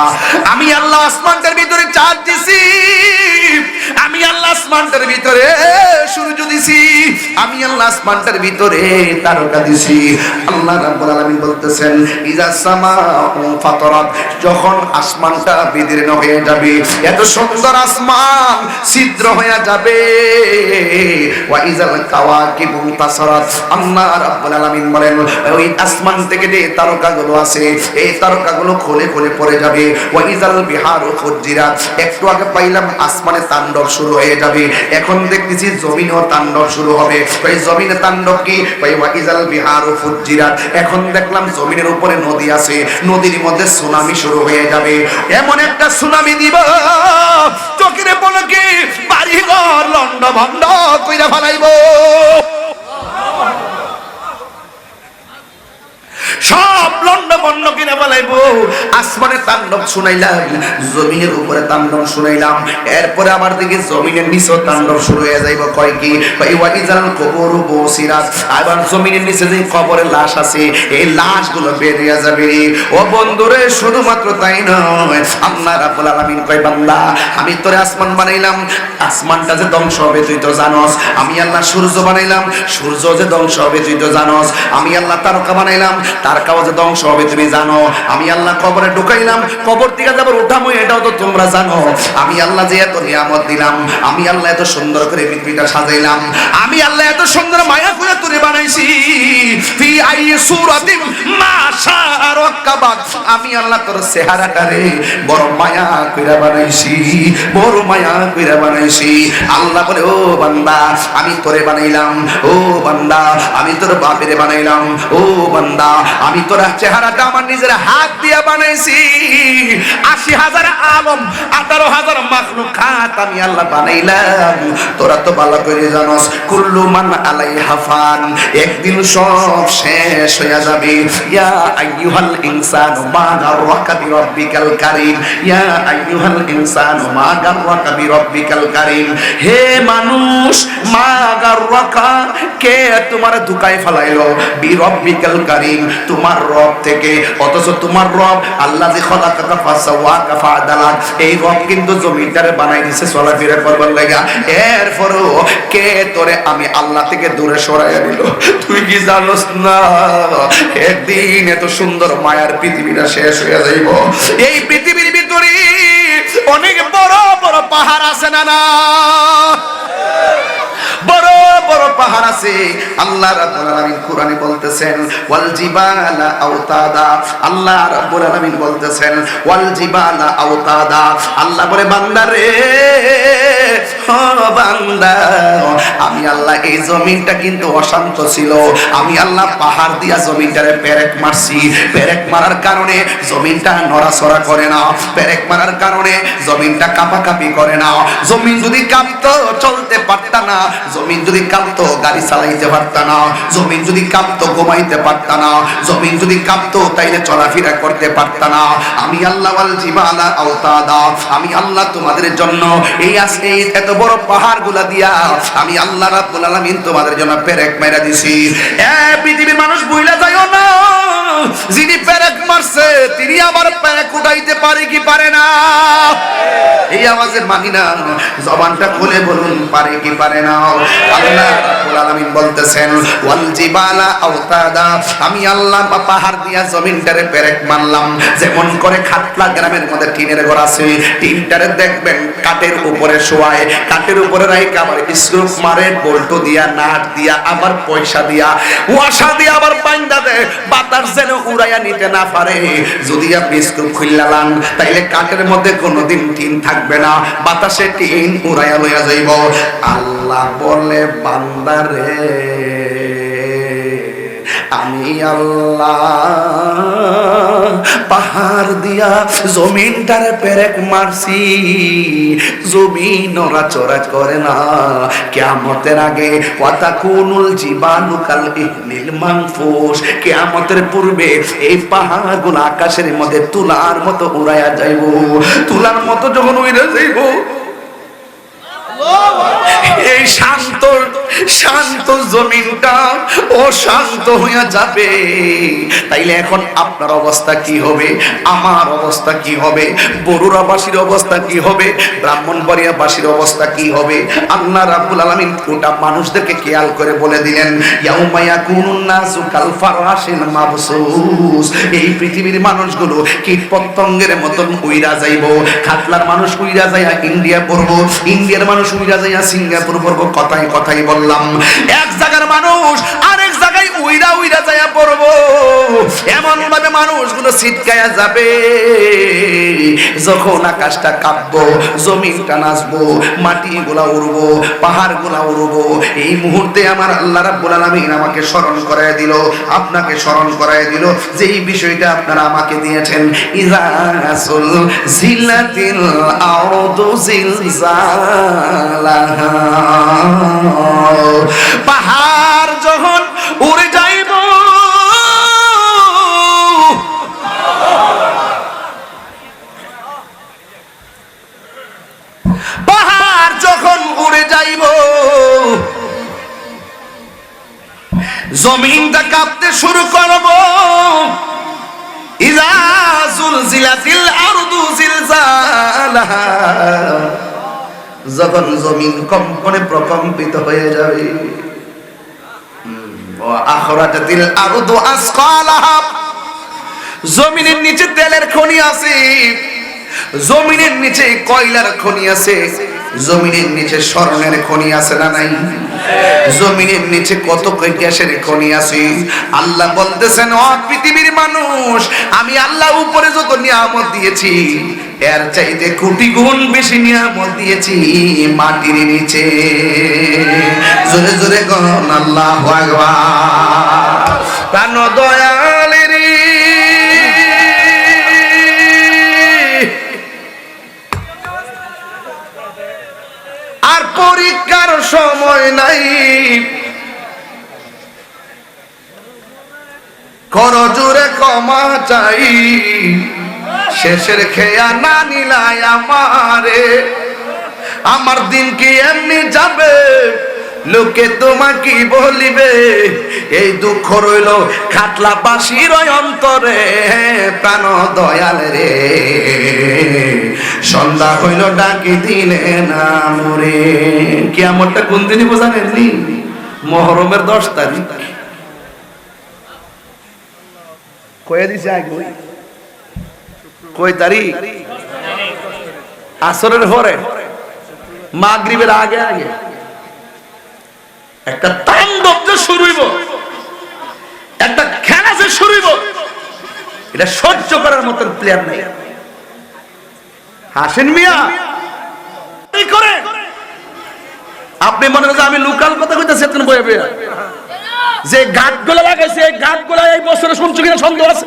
আমি আল্লাহ আসমানটার ভিতরে চাঁদ দিছি, আমি আল্লাহ আসমানটার ভিতরে সূর্য দিছি, আমি আল্লাহ আসমানটার ভিতরে তারকা দিছি। আল্লাহ রাব্বুল আলামিন বলতেছেন ইজাস সামাউ ফাতারাত, যখন আসমানটা বিদীর্ণ হয়ে যাবে, এত সুন্দর আসমান ছিদ্র হয়ে যাবে। ওয়া ইজাল কাওয়াকিবু তাসারাত, আল্লাহ রাব্বুল আলামিন বলেন ওই আসমান থেকে যে তারকাগুলো আছে এই তারকাগুলো খুলে খুলে পড়ে যাবে। ওয়া ইজাল বিহারু ফুজ্জিরাত, একটু আগে পাইলাম আসমানে তাণ্ডব শুরু হয়ে যাবে, এখন দেখতেছি জমিনেও তাণ্ডব শুরু হবে। ওই জমিনে তাণ্ডব কি? ওয়া ইজাল বিহারু ফুজ্জিরাত, এখন দেখলাম জমিনের উপরে নদী আছে, নদীর মধ্যে সুনামি শুরু হয়ে যাবে। এমন একটা সুনামি দিব চোখের পলকে বাড়িঘর লন্ড ভন্ড কইরা ফেলাইবো, সব লন্ড ভন্ড কিনে ফেলাইবো। আসমানে তাণ্ডব শুনাইলাম, জমিনের উপরে তাণ্ডব শুনাইলাম, এরপরে আমার দিকে জমিনের নিচে তাণ্ডব শুরু হয়ে যাইব। কয় কি? ওয়াইজাল কবর বসিরাত, আবার জমিনের নিচে যে কবরের লাশ আছে এই লাশগুলো বেরিয়ে যাবে। ও বন্ধুরে, শুধুমাত্র তাই নয়, আল্লাহ রাব্বুল আলামিন কয় বান্দা আমি তোরে আসমান বানাইলাম, আসমানটা যে ধ্বংস হবে তুই তো জানোস। আমি আল্লাহ সূর্য বানাইলাম, সূর্য যে ধ্বংস হবে তুই তো জানোস। আমি আল্লাহ তারকা বানাইলাম, তারকাও যে ধ্বংস হবে তুমি জানো। আমি আল্লাহ কবরে ঢুকাইলাম, কবর থেকে যাবার উঠামো এটাও তো তোমরা জানো। আমি আল্লাহ যে এত নিয়ামত দিলাম, আমি আল্লাহ এত সুন্দর করে পৃথিবীটা সাজাইলাম, আমি আল্লাহ এত সুন্দর মায়া করে তোরে বানাইছি। ফি আই সূরাতিন মা শাআ রাক্কাবাক, আমি আল্লাহ তোর চেহারাটারে বড় মায়া কইরা বানাইছি, বড় মায়া কইরা বানাইছি। আল্লাহ বলে ও বান্দা আমি তোরে বানাইলাম, ও বান্দা আমি তোর বাপেরে বানাইলাম, ও বান্দা আমি তোর চেহারাটা আমার নিজের হাত দিয়া বানাইছি। 80,000 আলম 18,000 মাখলুকাত আমি আল্লাহ বানাইলাম। তোরা তো ভালো করে জানোস কুল্লু মান আলাইহা ফান, একদিন সব শেষ হয়ে যাবে। ইয়া আইয়ুহাল ইনসানু মা গাররাকা বিরাব্বিকাল কারীম, ইয়া আইয়ুহাল ইনসানু মা গাররাকা বিরাব্বিকাল কারীম, হে মানুষ মা গাররাকা, কে তোমার ধোঁকায় ফেলাইলো বিরাব্বিকাল কারীম, তোমার রব থেকে। অথচ তোমার রব আল্লাহ যে খলাকাকা ফাসাওয়াকা ফাআদালাক, এই রব কিন্তু জমিনটারে বানাই দিয়েছে চলাফেরা করবার লাগা। এরপরও কে তোরে আমি আল্লাহ থেকে দূরে সরাইয়া দিল? তুই কি জানোস না একদিন এত সুন্দর মায়ার পৃথিবীটা শেষ হয়ে যাইব। এই পৃথিবীর ভিতরে অনেক বড় বড় পাহাড় আছে না না, বড় বড় পাহাড় আছে। আল্লাহ রাব্বুল আলামিন কোরআনে বলতেছেন ওয়াল জিবালা আওতাদা, আল্লাহ রাব্বুল আলামিন বলতেছেন ওয়াল জিবালা আওতাদা। আল্লাহ বলে বান্দারে ও বান্দা, আমি আল্লাহ এই জমিনটা কিন্তু অশান্ত ছিল, আমি আল্লাহ পাহাড় দিয়া জমিনটারে পেরেক মারছি। পেরেক মারার কারণে জমিনটা নড়াচড়া করে না, পেরেক মারার কারণে জমিনটা কাঁপাকাঁপি করে না। জমিন যদি কাঁপতো চলতে পারত না, জমিন যদি কাঁপতো গাড়ি চালাইতে পারত না, জমিন যদি কাঁপতো ঘুমাইতে পারত না, জমিন যদি কাঁপতো তাইলে চলাফেরা করতে পারত না। আমি আল্লাহ ওয়াল জিবালা আওতাদা, আমি আল্লাহ তোমাদের জন্য এই আজকে এত বড় পাহাড়গুলা দিয়া আমি আল্লাহ রাব্বুল আলামিন তোমাদের জন্য পেরেক মেরা দিছি। এ পৃথিবীর মানুষ ভুইলা যাইও না, যিনি পেরেক মারছে তিনি আবার পেরেক উঠাইতে পারে কি পারে না? এই আওয়াজের মানি না, জবানটা খুলে বলুন পারে কি পারে না? আল্লাহ রাব্বুল আলামিন বলতেছেন ওয়াল জিবালা আওতাদা, আমি আল্লাহ পাহাড় দিয়া জমিনটারে পেরেক মারলাম। যেমন করে খাটলা গ্রামের মধ্যে টিনের ঘর আছে, টিনটারে দেখবেন কাঠের উপরে শোয়ায়, কাঠের উপরে রাইখা আবার স্ক্রুপ মারে, বল্টু দিয়া, নাট দিয়া, আবার পয়সা দিয়া, ওয়াসা দিয়া আবার বাইন্দা দেয়, বাতাস যেন উড়াইয়া নিতে না পারে। যদি আপনি স্ক্রুপ খুললালান তাইলে কাঠের মধ্যে কোনোদিন টিন থাকবে না, বাতাসে টিন উড়াইয়া লইয়া যাইব। আল্লাহ বলে বান্দারে আমি আল্লাহ পাহাড় দিয়া জমিনটারে পেরেক মারছি, জমিন নড়াচড়া করে না। কিয়ামতের আগে ওয়াতাকুনুল জিবালু কাল ইহনিল মানফুস, কিয়ামতের পূর্বে এই পাহাড়গুলো আকাশের মধ্যে তুলার মতো উড়াইয়া যাইব। তুলার মতো যখন উড়ে যাইব, এই শান্ত শান্ত জমিনটা ও শান্ত হইয়া যাবে। তাইলে এখন আপনার অবস্থা কি হবে, আমার অবস্থা কি হবে, বরুড়াবাসীর অবস্থা কি হবে, ব্রাহ্মণবাড়িয়াবাসীর অবস্থা কি হবে? আল্লাহ রাব্বুল আলামিন গোটা মানুষদেরকে খেয়াল করে বলে দিলেন ইয়াউমা ইয়াকুনুন নাসু কাল ফারাশিল মাবসুস, এই পৃথিবীর মানুষগুলো কীট পতঙ্গের মতন উইরা যাইব। খাটলার মানুষ উইরা যাইয়া ইন্ডিয়া পড়বো, ইন্ডিয়ার মানুষ উইরা যাইয়া সিঙ্গাপুর পড়বো। কথাই কথাই বললাম, এক জায়গার মানুষ আরেক জায়গায় উইরা উইরা যাইয়া পড়বো। এমন ভাবে মানুষগুলো ছিটকায়া যাবে, যখন আকাশটা কাঁপবো, জমিনটা নাচবো, মাটিগুলা উড়বো, পাহাড়গুলা উড়বো। এই মুহূর্তে আমার আল্লাহ রাব্বুল আলামিন আমাকে স্মরণ করায় দিল, আপনাকে স্মরণ করায় দিল যে এই বিষয়টা আপনারা আমাকে দিয়েছেন। ইযা জিলাতিল আরদু জিলজালাহা, পাহাড় যখন উড়ে যাইব, পাহাড় যখন উড়ে যাইব, জমিনটা কাঁপতে শুরু করব। ইযা জুলজিলাতিল আরদু জিলজালাহা, যখন জমিন কম্পনে প্রকম্পিত হয়ে যাবে। আখরাজাতিল আরদু আসকালাহা, জমিনের নিচে তেলের খনি আছে, জমিনের নিচে কয়লার খনি আছে, জমিনের নিচে স্বর্ণের খনি আছে না নাই? জমিনের নিচে কত গ্যাসের খনি আছে। আল্লাহ বলতেছেন ও পৃথিবীর মানুষ, আমি আল্লাহ উপরে যত নিয়ামত দিয়েছি এর চাইতে কোটি গুণ বেশি নিয়ামত দিয়েছি মাটির নিচে। জোরে জোরে কোন আল্লাহু আকবার। প্রাণ দয়ালের আর পরীক্ষার সময় নাই, কর জোরে ক্ষমা চাই, শেষের খেয়া না নিলাই আমারে। আমার দিন কি এমনি যাবে, লোকে তোমাকে বলিবে, এই দুঃখ রইল খাটলাবাসীর অন্তরে। প্রাণ দয়াল রে, সন্ধ্যা হইল ডাকি দিলে না মরে। কিয়ামতটা কোন দিনই বোঝানেননি? মুহররমের 10 তারিখ। কয়ে দিছে আগে, কয় তারিখ? আসরের পরে, মাগরিবের আগে আগে একটা তাণ্ডব যে শুরু হইব, একটা খেলা যে শুরু হইব, এটা সহ্য করার মতন প্লেয়ার নাই। হাসেন মিয়া করে আপনি মনে করেন আমি লোকাল কথা কইতাছি এতক্ষণ বয়ে বয়ে, যে ঘাটগুলো লাগাইছে এই ঘাটগুলো এই বছরে শুনছো কিনা সন্দেহ আছে।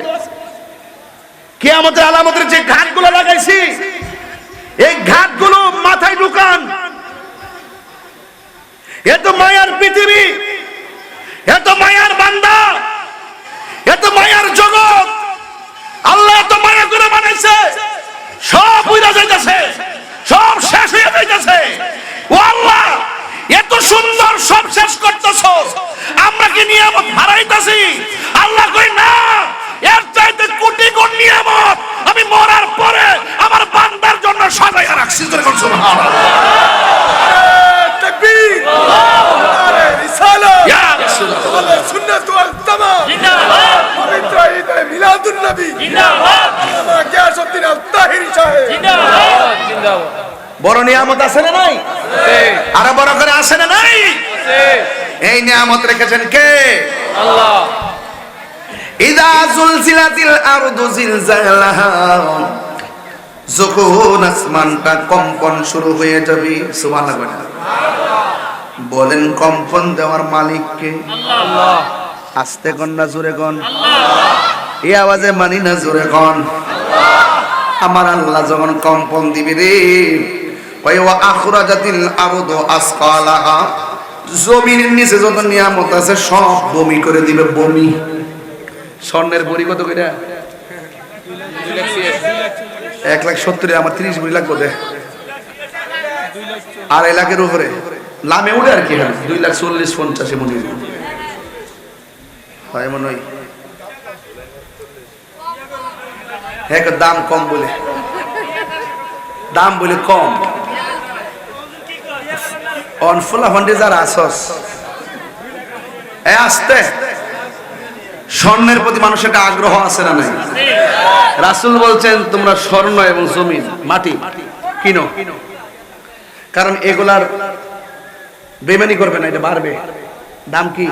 কিয়ামতের আলামতের যে ঘাটগুলো লাগাইছি এই ঘাটগুলো মাথায় ঢুকান। এত মায়ার পৃথিবী, এত মায়ার বান্দা, এত মায়ার জগৎ, আল্লাহ এত মায়া করে বানাইছে, সব উইরা যাইতাছে, সব শেষ হয়ে যাইতাছে। ও আল্লাহ, এত সুন্দর সব শেষ করতেছো, আমরা কি নিয়ামত হারাইতাছি? আল্লাহ কই না, এর চাইতে কোটি গুণ নিয়ামত আমি মরার পরে আমার বান্দার জন্য সাজাইয়া রাখছি। সুবহানাল্লাহ, তাকবীর, নারে রিসালাত, ইয়া রাসূলুল্লাহ, আল্লাহ সুন্নাত ওয়াল জামাত, জিন্দাবাদ, পবিত্র ঈদে মিলাদুন নবী, জিন্দাবাদ, আল্লামা গিয়াসউদ্দিন আল তাহিরি সাহেব, জিন্দাবাদ, জিন্দাবাদ। বড় নিয়ামত আছে না নাই? আরো বড় করে আছে না নাই? এই নিয়ামত রেখেছেন কে? আল্লাহ। ইদা জুলজিলাতিল আরদু জিলজালাহা, যখন আসমানটা কম্পন শুরু হয়ে যাবে। সুবহানাল্লাহ, বলেন কম্পন দেওয়ার মালিক কে? আল্লাহ। আস্তে কোন না জোরে কোন? আল্লাহ। এই আওয়াজে মানি না জোরে কোন? আল্লাহ। আমার আল্লাহ যখন কম্পন দিবে রে, ওয়া আখরাজাতিল আরদু আসকালাহা, জমিনের নিচে যত নিয়ামত আছে সব বমি করে দিবে। বমি। স্বর্ণের বড়ি কত কইরা? 1,70,000, আমার 30 বড়ি লাগবে দে। আর এলাকের উপরে লামে উঠে আর কি হয় 2,40,50 মনে হয় মনে হয়। হ্যাঁ, দাম কম বলে, দাম বলে কম। অনফুলা ফন্ডে যারা আসস আসতে, স্বর্ণের প্রতি মানুষের একটা আগ্রহ আছে না নাই? রাসূল বলছেন তোমরা স্বর্ণ এবং জমিন মাটি কিনো, কারণ এগুলার বেমানি করবে না, এটা বাড়বে। দাম কি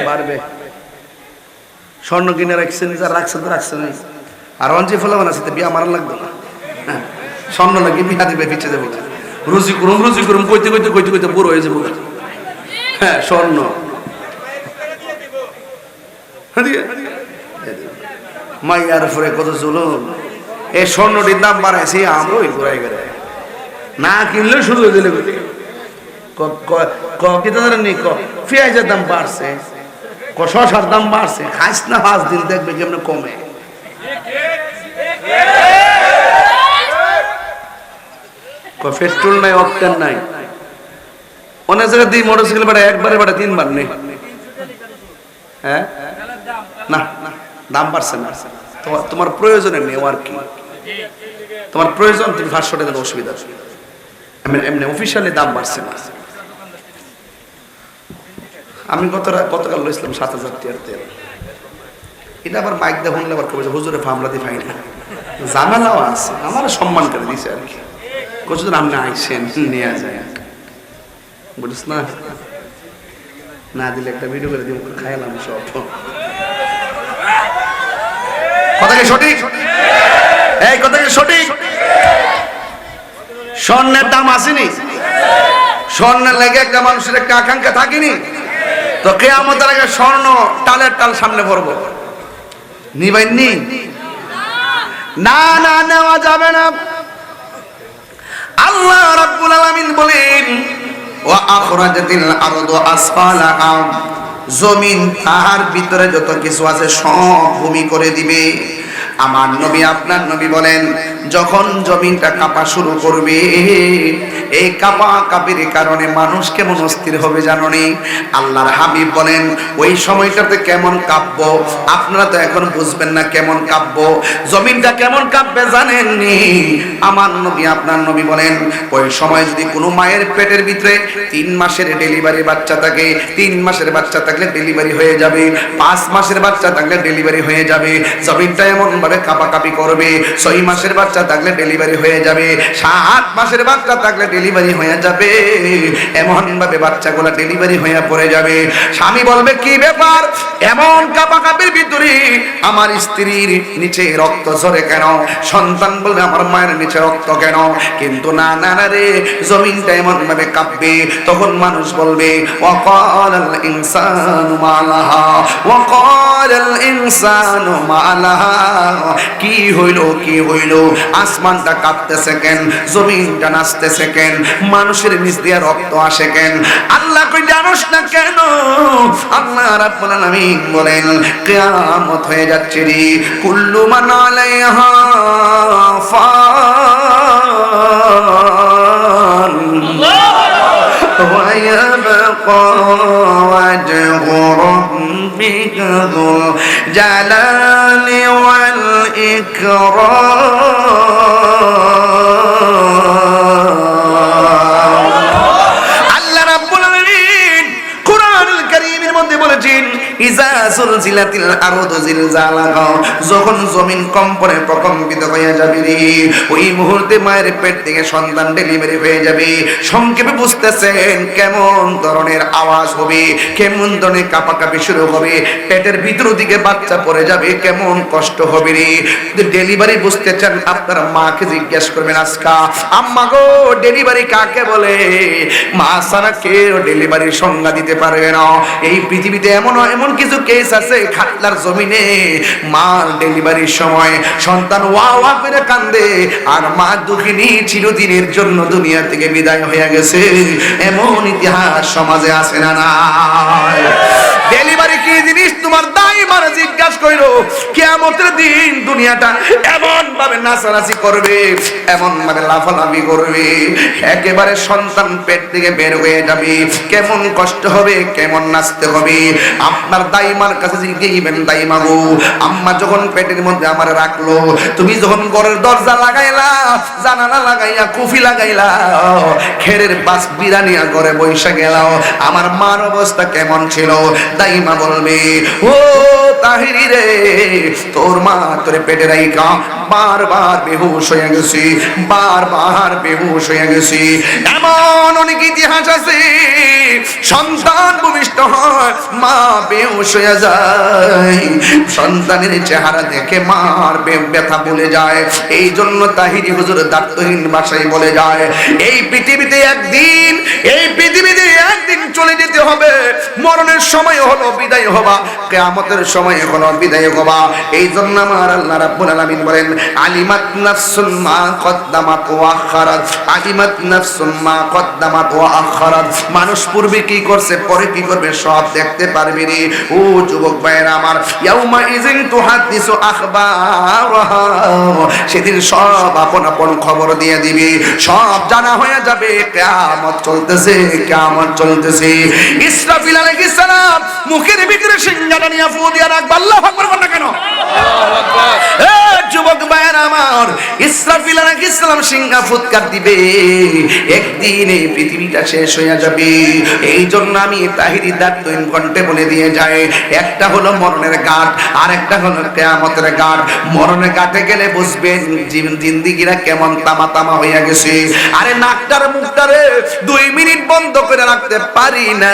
বাড়বে? স্বর্ণ কিনে রাখছেন, যারা রাখছেন তো রাখছেন, আর অঞ্চি ফলাবান আছে বিয়া মারা লাগবে না, স্বর্ণ লাগে বিয়া দিবে, পিছিয়ে যাবো, রুজি করুম কইতে কইতে কইতে কইতে বুড়ো হয়ে যাবো। হ্যাঁ, স্বর্ণ মাইয়ার উপরে কত জুলুম। এই স্বর্ণটির দাম বাড়াইছি আমরা ওই ঘুরাই গেলে না কিনলে শুরু হয়ে দিলে পেঁয়াজের দাম বাড়ছে, শসার দাম বাড়ছে, খাইস না 5 দিন দেখবে কেমন কমে। পেট্রোল নাই, অকটেন নাই, অনেক জায়গায় দিই মোটরসাইকেল ভাড়া একবারে ভাড়া 3 বার নেই। হ্যাঁ না, দাম বাড়ছে না, তোমার প্রয়োজনে নেই আর কি, তোমার প্রয়োজন তুমি 500 টাকা অসুবিধা, এমনি অফিসিয়ালি দাম বাড়ছে না। আমি গতকাল লইছিলাম 7,000 টাকার তেল, এটা আবার মাইক দিয়ে শুনলে আবার কবে হুজুরে ফামলা দিয়ে পাই না, জানালাও আছে, আমার সম্মান করে দিছে আর কি, কতজন আপনি আইসেন নিয়ে যায়, বুঝিস না, না দিলে একটা ভিডিও করে দিব, খাইলাম সব। কথা কি সঠিক? এই কথা কি সঠিক? স্বর্ণের দাম আসেনি, স্বর্ণের লেগে একটা মানুষের একটা আকাঙ্ক্ষা থাকেনি, তো কিয়ামতের আগে স্বর্ণ টালের টাল সামনে পড়বো, নিবেননি? না না, নেওয়া যাবে না। আল্লাহ রাব্বুল আলামিন বলেন ওয়া আখরাজাতিল আরদু আসফালাহা, জমিন তাহার ভিতরে যত কিছু আছে সব ভূমি করে দিবে। আমার নবী আপনার নবী বলেন যখন জমিনটা কাঁপা শুরু করবে, এই কাঁপা কাঁপির কারণে মানুষ কেমন অস্থির হবে জানেন? আল্লাহর হাবিব বলেন ওই সময়টাতে কেমন কাঁপবো, আপনারা তো এখন বুঝবেন না কেমন কাঁপবো, জমিনটা কেমন কাঁপবে জানেননি? আমার নবী আপনার নবী বলেন ওই সময় যদি কোনো মায়ের পেটের ভিতরে 3 মাসের ডেলিভারি বাচ্চা থাকে, 3 মাসের বাচ্চা থাকলে ডেলিভারি হয়ে যাবে, 5 মাসের বাচ্চা থাকলে ডেলিভারি হয়ে যাবে, জমিনটা এমন ভাবে কাঁপাকাঁপি করবে। 6 মাসের বাচ্চা থাকলে ডেলিভারি হয়ে যাবে, 7 মাসের বাচ্চা থাকলে ডেলিভারি হয়ে যাবে, এমন ভাবে বাচ্চাগুলা ডেলিভারি হয়ে পড়ে যাবে। স্বামী বলবে কি ব্যাপার, এমন কাঁপাকাঁপির ভিতরে আমার স্ত্রীর নিচে রক্ত ঝরে কেন? সন্তান বলবে আমার মায়ের নিচে রক্ত কেন? কিন্তু না না না রে, জমিনটা এমন ভাবে কাঁপবে। তখন মানুষ বলবে ওয়াকালাল ইনসানু মালাহা, ওয়াকালাল ইনসানু মালাহা, কি হইল কি হইল? আসমানটা কাঁপতেছে কেন? জমিনটা নাচতেছে কেন? মানুষের নিচ দিয়ে রক্ত আসে কেন? আল্লাহ কই জানোস না কেন? আল্লাহ রাব্বুল আলামিন বলেন কিয়ামত হয়ে যাচ্ছে রে, কুল্লু মান আলাইহা ফান ওয়া ইয়াবকা ওয়াজহু রাব্বিকা যুল জালালি ওয়াল ইকরাম। আল্লাহ রাব্বুল আলামিন কুরআনুল কারীমের মধ্যে বলেছেন ইজা সুলজিলাতিল আরদু জিলজালাহা, যখন জমিন কম্পনে প্রকম্পিত হয়ে যাবে রে, ওই মুহূর্তে মায়ের পেট থেকে সন্তান ডেলিভারি হয়ে যাবে। সংক্ষেপে বুঝতেছেন কেমন ধরনের আওয়াজ হবে, কেমন ধরনের কাঁপাকাঁপি শুরু হবে, পেটের ভিতর দিকে বাচ্চা পড়ে যাবে, কেমন কষ্ট হবে রে। ডেলিভারি বুঝতে চান আপনার মাকে জিজ্ঞেস করবেন, আজকা আম্মা গো ডেলিভারি কাকে বলে? মা ছাড়া কেউ ডেলিভারির সংজ্ঞা দিতে পারবে না। এই পৃথিবীতে এমন কিছু কেস আছে, খাটলার জমিনে মার ডেলিভারির সময় সন্তান ওয়া ওয়া করে কান্দে, আর মা দুঃখিনী চিরদিনের জন্য দুনিয়া থেকে বিদায় হয়ে গেছে। এমন ইতিহাস সমাজে আছে না নাই? ডেলিভারি কি জিনিস তোমার দাইমার জিজ্ঞাসা কইরো, কিয়ামতের দিন দুনিয়াটা এমন ভাবে নাচানাচি করবে, এমন ভাবে লাফালাফি করবে, একেবারে সন্তান পেট থেকে বের হয়ে যাবে, কেমন কষ্ট হবে, কেমন নাচতে হবে। আপনার দাইমার কাছে জিজ্ঞাসা, দাইমা গো আম্মা যখন পেটের মধ্যে আমার রাখলো, তুমি যখন ঘরের দরজা লাগাইলা, জানালা লাগাইয়া, কুফি লাগাইলা, খেরের পাশ বিরানিয়া করে বৈশা গেলাও, আমার মার অবস্থা কেমন ছিল? দাইমা বলবে ও তাহিরি রে, তোর মা তোরে পেটে রাইখা বারবার বেহুশ হয়ে গেছি, বারবার বেহুশ হয়ে গেছি। এমন অনেক ইতিহাস আছে, সন্তান ভূমিষ্ঠ হয়, মা বেহুশ হয়ে যায়, সন্তানের চেহারা দেখে মার ব্যথা বলে যায়। এই জন্য তাহিরি হুজুর দায়িত্বহীন ভাষায় বলে যায়, এই পৃথিবীতে একদিন, এই পৃথিবীতে একদিন চলে যেতে হবে, মরণের সময় হলো বিদায় হবা, কিয়ামতের সময় হলো বিদায় হবা। এই জন্য আমার আল্লাহ রাব্বুল আলামিন বলেন আলিমাত নাফসুন মা কদ্দামাত ওয়া আখারাত, আলিমাত নাফসুন মা কদ্দামাত ওয়া আখারাত। মানুষ পূর্বে কি করছে, পরে কি করবে, সব দেখতে পারবে রে। ও যুবক ভাইরা আমার, ইয়াউমা ইযিন তুহাদ্দিসু আখবারাহা, সেদিন সব আপন আপন খবর দিয়ে দিবে, সব জানা হয়ে যাবে। কিয়ামত চলতেছে, কিয়ামত চলতেছে। ইসরাফিল আলাইহিস সালাম মুখের ভিতরে সিংহাটা নিয়ে ফু দিয়া রাখবে। আল্লাহু আকবার বলনা কেন? আল্লাহু আকবার। এ যুবক ভাইরা আমার, ইসরাফিল আলাইহিস সালাম সিংহা ফুৎকার দিবে, একদিন এই পৃথিবীটা শেষ হয়ে যাবে। এই জন্য আমি তাহিরি দায়িত্বহীন কণ্ঠে বলে দিয়ে যায়, একটা হলো মরণের ঘাট, আর একটা হলো কিয়ামতের ঘাট। মরণের ঘাটে গেলে বুঝবেন জিন্দেগিরা কেমন তামা তামা হইয়া গেছে। আরে নাকটার মুখটারে 2 মিনিট বন্ধ করে রাখতে পারি না,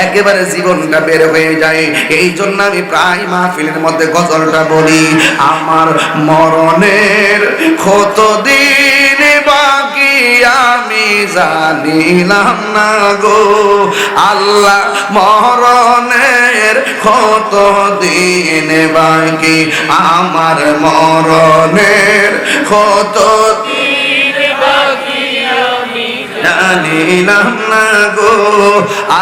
একেবারে জীবনটা বের হয়ে যায়। এই জন্য আমি প্রায় মাহফিলের মধ্যে গজলটা বলি, আমার মরণের কতদিন বাকি আমি জানিলাম না গো আল্লাহ, মরণের কতদিন বাকি, আমার মরণের কতদিন বাকি আমি জানিলাম না গো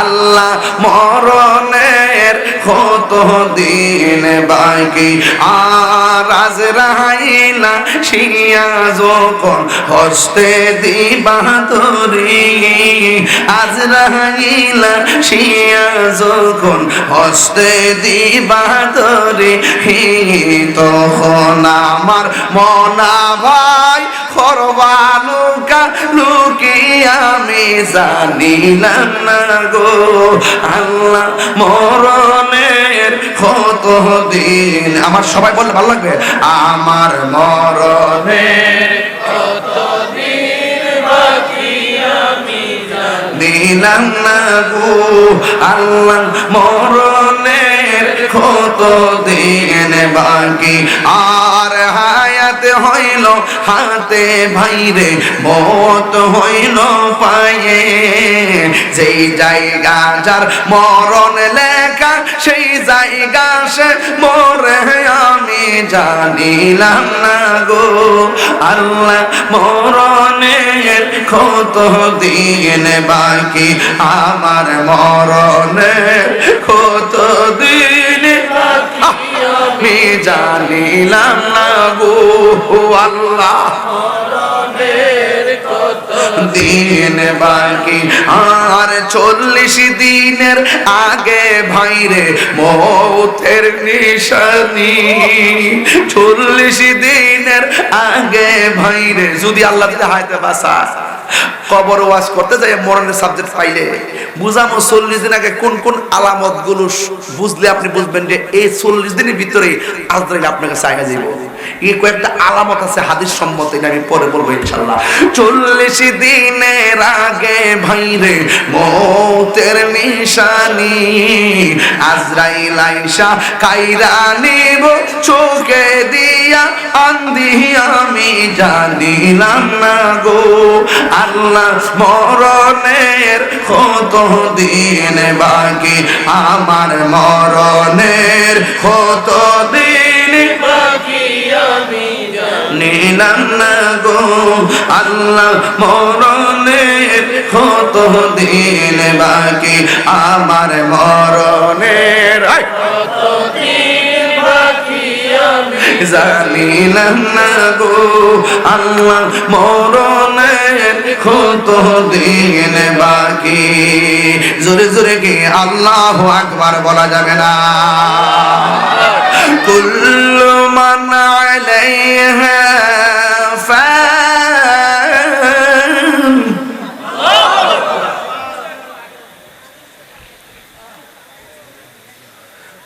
আল্লাহ, মরণের কতদিন বাকি। আর আজরাইলা শিয়া যখন হস্তে দিবা ধরি, আজরাইলা শিয়া যখন হস্তে দিবা ধরি, তখন আমার মনা ভাই করবা লুকা লুকি আমি জানিলাম না গো আল্লাহ মরণের কত দিন আমার সবাই বললে ভালো লাগবে আমার মরণের দিলাম না গো আল্লাহ মরণের কত দিন বাকি আর হায়াত হইল হাতে ভাইরে মত হইল পায়ে যেই জায়গা যার মরণ লেখা সেই জায়গা সে মরে আমি জানিলাম না গো আল্লাহ মরণের কত দিন বাকি আমার মরণের কত দিন আমি জানিলাম না গো আল্লাহ দিন বাকি আর 40 দিনের আগে ভাইরে মৌতের নিশানি 40 দিনের আগে ভাইরে যদি আল্লাহ দিতে হাইতে বাসা কবর ওয়াজ করতে যাই মরণের সাবজেক্ট পাইলে বুঝামো 40 দিন আগে কোন কোন আলামত গুলো বুঝলে আপনি বুঝবেন যে এই 40 দিনের ভিতরে আজরাইল আপনাকে চাইয়া যাইব এই কয়েকটা আলামত আছে হাদিস সম্মত আমি পরে বলবো ইনশাআল্লাহ 40 দিনের আগে ভাইরে মৌতের নিশানি আজরাইল আইসা কাইরা নিব চোখে দিয়া আন্ধি আমি জানিলাম না গো আল্লাহ মরণের কত দিন বাকি আমার মরণের কত দিন বাকি আমি জানিলাম না গো আল্লাহ মরণের কত দিন বাকি আমার মরণের কত দিন বাকি আমি জানিলাম না গো আল্লাহ মরণের কত দিন বাকি জোরে জোরে কি আল্লাহু আকবার বলা যাবে না কুল্লু মান আলাইহা ফান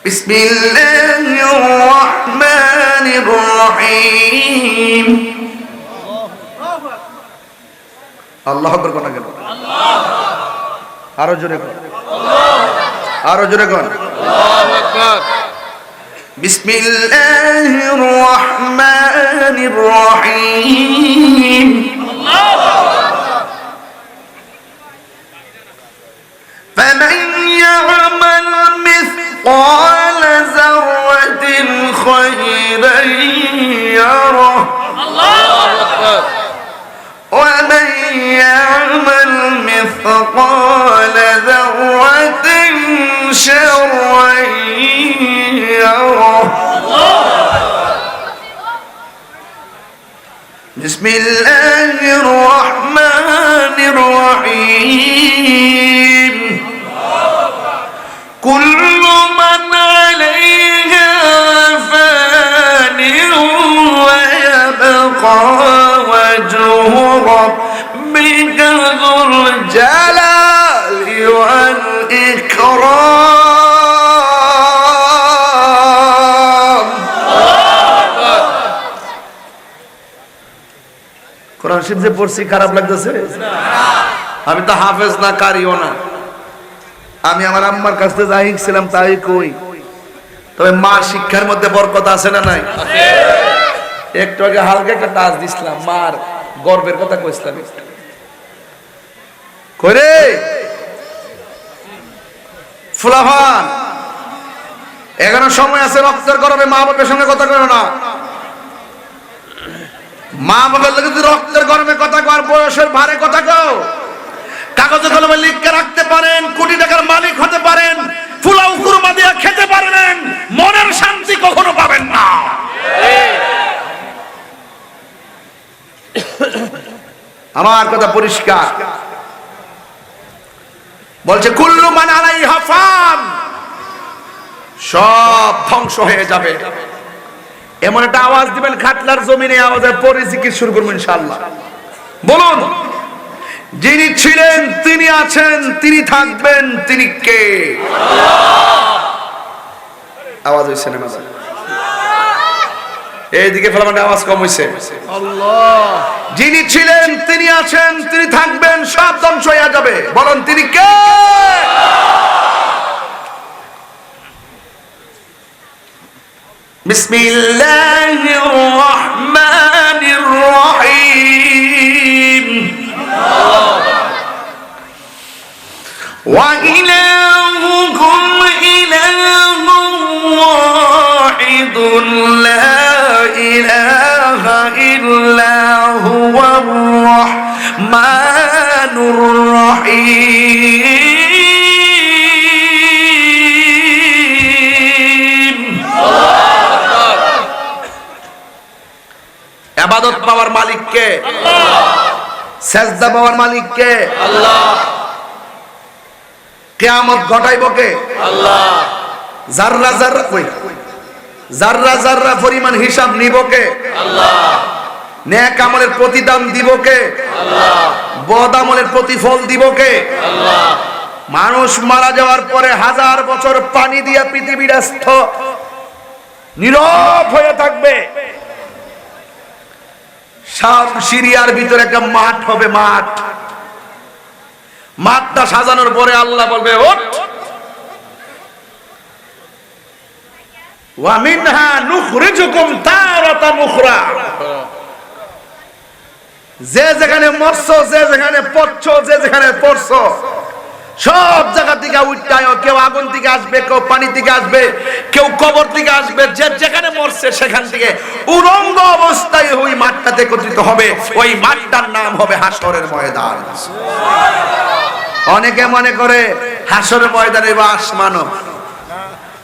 বিসমিল্লাহির রহমানির রহিম আল্লাহু আকবার কোন গেল আরো জোরে কোন আরো জোরে কোন আল্লাহু আকবার বিসমিল্লাহির রহমানির রহিম فمن يعمل مثقال ذرة خيرا يره ومن يعمل مثقال ذرة شرا يره بسم الله الرحمن الرحيم كل من عليها فان ويبقى وجه ربك ذو الجلال والإكرام কোরআন শরীফ যে পড়ছি খারাপ লাগতেছে আমি তো হাফেজ না কারিও না আমি আমার আম্মার কাছে যা শিখছিলাম তাই কই তবে মা শিক্ষার মধ্যে বরকত আছে না নাই একটু আগে হালকা একটা টাচ দিছিলাম মার গর্বের কথা কইছিলাম কইরে ফুলাফান এখনো সময় আছে রক্তের গরমে মা বাবার সঙ্গে কথা কইও না মা বাবার লগে যদি রক্তের গরমে কথা কও আর বয়সের ভারে কথা কও কাগজে কলমে লিখে রাখতে পারেন কোটি টাকার মালিক হতে পারেন ফুলাও কুরমা দিয়ে খেতে পারবেন মনের শান্তি কখনো পাবেন না আমার কথা পরিষ্কার বলছে কুল্লু মান আলাইহা ফান সব ধ্বংস হয়ে যাবে এমন একটা আওয়াজ দিবেন খাটলার জমিনে আওয়াজে পরে জিকির শুরু করবেন ইনশাআল্লাহ। বলুন, যিনি ছিলেন, তিনি আছেন, তিনি থাকবেন, তিনি কে? আওয়াজ হইছে না মাঝে? এইদিকে ফলাফল আওয়াজ কম হইছে। আল্লাহ, যিনি ছিলেন, তিনি আছেন, তিনি থাকবেন, সব ধ্বংস হয়ে যাবে। বলুন, তিনি কে? বিসমিল্লাহির রহমানির রহিম। ওয়া ইলাহুকুম ইলাহুন ওয়াহিদুন লা ইলাহা ইল্লা হুয়ার রহমানুর রহিম। ইবাদত পাওয়ার মালিক কে? আল্লাহ। সেজদা পাওয়ার মালিক কে? আল্লাহ। কিয়ামত ঘটাইব কে? আল্লাহ। যাররা যাররা কই যাররা যাররা পরিমাণ হিসাব নিব কে? আল্লাহ। নেক আমলের প্রতিদান দিব কে? আল্লাহ। বদ আমলের প্রতিফল দিব কে? আল্লাহ। মানুষ মারা যাওয়ার পরে 1000 বছর পানি দিয়া পৃথিবীর স্থ নীরব হয়ে থাকবে। সব সিরিয়ার ভিতরে একটা মাঠ হবে, মাঠ। মাঠটা সাজানোর পরে আল্লাহ বলবে, ওঠ, ওয়া মিনহা নুখরিজুকুম তারাতান উখরা। যে যেখানে মরছো, যে যেখানে পড়ছো, যে যেখানে পড়ছো, সব জায়গা থেকে উঠায়। কেউ আগুন থেকে আসবে, কেউ পানি থেকে আসবে, কেউ কবর থেকে আসবে। যে যেখানে মরছে সেখান থেকে উলঙ্গ অবস্থায় ওই মাঠটাতে একত্রিত হবে। ওই মাঠটার নাম হবে হাসরের ময়দান। অনেকে মনে করে হাসরের ময়দানে বাস মানব।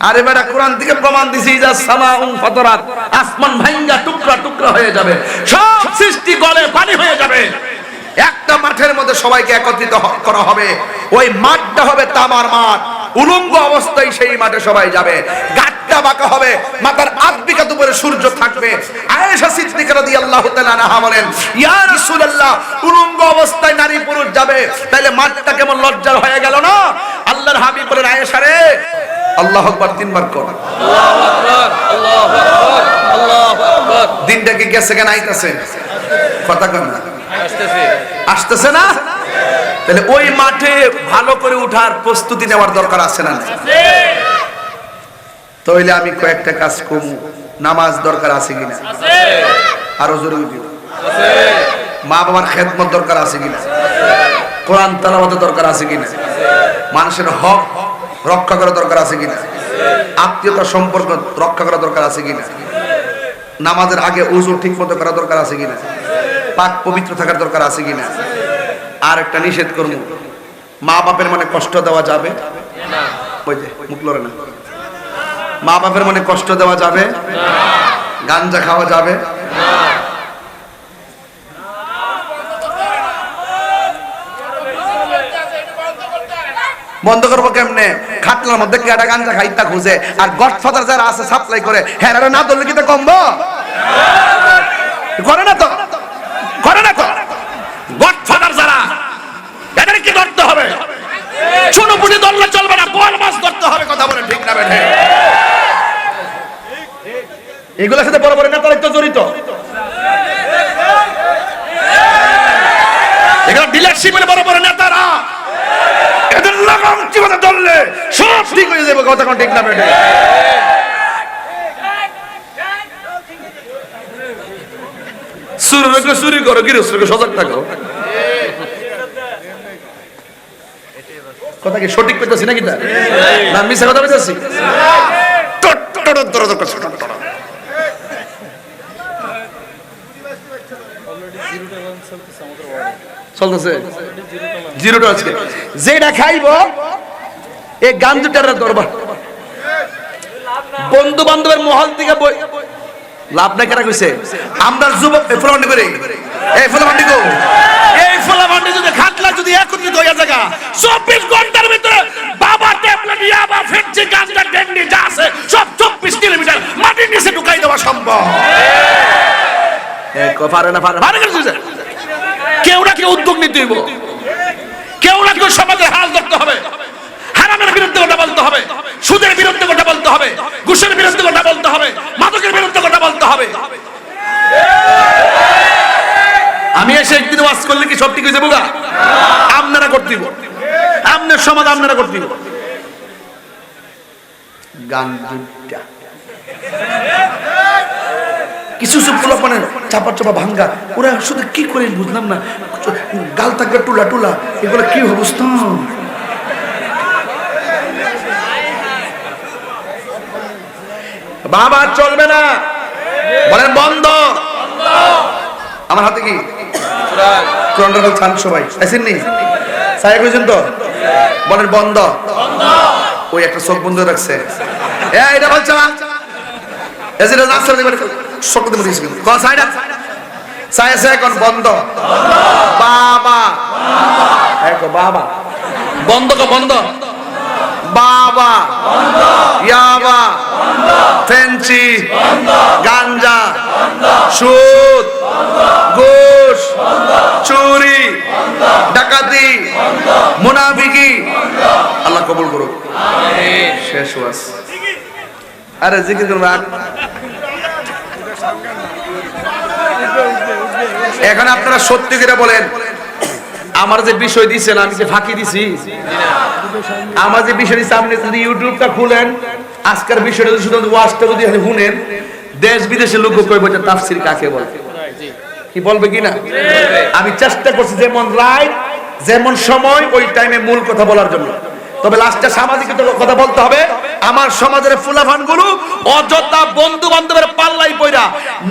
আরে বেটা, কোরআন থেকে প্রমাণ দিছি যে সামাউন ফাতরাত, আসমান ভাঙা টুকরা টুকরা হয়ে যাবে, সব সৃষ্টি গলে পানি হয়ে যাবে। একটা মাঠের মধ্যে সবাইকে একত্রিত করা হবে। ওই মাঠটা হবে তামার মাঠ। উলঙ্গ অবস্থায় সেই মাঠে সবাই যাবে। গাট্টা বাঁকা হবে, মাথার আধবিকাত উপরে সূর্য থাকবে। আয়েশা সিদ্দিকা রাদিয়াল্লাহু তাআলা আনহা বলেন, ইয়া রাসূলুল্লাহ, উলঙ্গ অবস্থায় নারী পুরুষ যাবে, তাহলে মাঠটা কেমন লজ্জার হয়ে গেল না? আল্লাহর হাবিব বলেন, আয়েশা রে, আল্লাহু আকবার 3 বার কর। আল্লাহু আকবার, আল্লাহু আকবার, আল্লাহু আকবার। দিনটা কি গেছে কেন আইতাছে? কথা কন না, আসতেছে না? তাহলে ওই মাঠে ভালো করে উঠার প্রস্তুতি নেওয়ার দরকার আছে না? তাহলে আমি কয়েকটা কাজ করব। নামাজ দরকার আছে কিনা? আরো জরুরি দিও। মা বাবার খেদমত দরকার আছে কিনা? কোরআন তেলাওয়াত দরকার আছে কিনা? মানুষের হক রক্ষা করা দরকার আছে কিনা? আত্মীয়তার সম্পর্ক রক্ষা করা দরকার আছে কিনা? নামাজের আগে ওযু ঠিকমতো করা দরকার আছে কিনা? পাক পবিত্র থাকার দরকার আছে কিনা? আর একটা নিষেধ করব, মা বাপের মনে কষ্ট দেওয়া যাবে না। ওই যে মুখ লড়ে না। মা বাপের মনে কষ্ট দেওয়া যাবে না। গাঞ্জা খাওয়া যাবে না। বন্ধ করবো কেমনে? খাটলার মধ্যে কেডা গাঞ্জা খাইতা খুঁজে, আর গডফাদার যারা আছে সাপ্লাই করে, হ্যাঁ না ধরলে কি তো কমবো? করে না তো, করে না তো। গডফাদার যারা, এদের কি ধরতে হবে? চুনুপুটি ধরলে চলবে না, বল মাছ ধরতে হবে। কথা বলেন ঠিক না বেঠে? এগুলোর সাথে বড় বড় নেতারা তো জড়িত। এগুলো ডিলারশিপের বড় বড় নেতারা। এদের লাগাম চিবাতে ধরলে সব ঠিক হয়ে যাবে। কথা কোন ঠিক না বেঠে? চুরি করো, গৃহস্থকে সজাগ থাকো। কথা কি সঠিক পেতেছি নাকি? না মিশা কথা পেতেছি? চলতেছে জিরোটা আজকে। যেটা খাইব এই গাঞ্জুটার দরবার, বন্ধু বান্ধবের মহল থেকে লাভ নাই। কেনা কইছে আমরা যুবক ফলাফান্ডি করে, এই ফলাফান্ডি গো, এই ফলাফান্ডি যদি খাটলা যদি একত্রিত হইয়া জায়গা 24 ঘন্টার ভিতরে বাবা ট্যাবলেট ইয়াবা ফেটছে গাঞ্জা ডেন্ডি যা আছে সব 24 কিলোমিটার মাটির নিচে ঢুকাই দেওয়া সম্ভব। পারে না, পারে কেউ না কেউ উদ্যোগ নিতে হইব, কেউ না কেউ সমাজের হাল ধরতে হবে, হারামের বিরুদ্ধে কথা বলতে হবে, সুদের বিরুদ্ধে কথা বলতে হবে, ঘুষের বিরুদ্ধে কথা বলতে হবে, মাদকের বিরুদ্ধে কথা বলতে হবে। আমি এসে একদিন ওয়াজ করলে কি সব ঠিক হয়ে যাবো? আপনারা করতে দিব, আপনার সমাজ আপনারা করতে দিব। গান দুটা কিছু সবগুলো মানে চাপা চাপা ভাঙ্গা, ওরা শুধু কি করে বুঝলাম না, গাল থাকবে টুলা টুলা, এগুলো কি অবস্থা? বাবা চলবে না, বলেন বন্ধ। আমার হাতে কি কোরআন ছান সবাই আসেননি, সাহেব বুঝছেন তো, বলেন বন্ধ। ওই একটা চোখ বন্ধ রাখছে, এটা বলছে না বন্ধ। বাবা বাবা বন্ধ কো বন্ধ, বাবা ইয়াবা ফেন্সি গাঞ্জা সুদ ঘুষ চুরি ডাকাতি মুনাফিকি আল্লাহ কবুল করুক। শেষ ওয়াজ। আরে জিকির করুন। এখন আপনারা সত্যি করে বলেন, আমার যে বিষয় দিচ্ছেন আমি যে ফাঁকি দিছি, আমার যে বিষয় দিচ্ছে, আপনি যদি ইউটিউবটা খুলেন আজকের বিষয়টা শুধু ওয়াজটা যদি শুনেন, দেশ বিদেশের লোক কইব যে তাফসীর কাকে বলে, কি বলবে কিনা? আমি চেষ্টা করছি যেমন রাইট যেমন সময় ওই টাইমে মূল কথা বলার জন্য। তবে লাস্টে সামাজিক কথা বলতে হবে। আমার সমাজের ফুলাফান গুলো অযথা বন্ধু বান্ধবের পাল্লাই পয়রা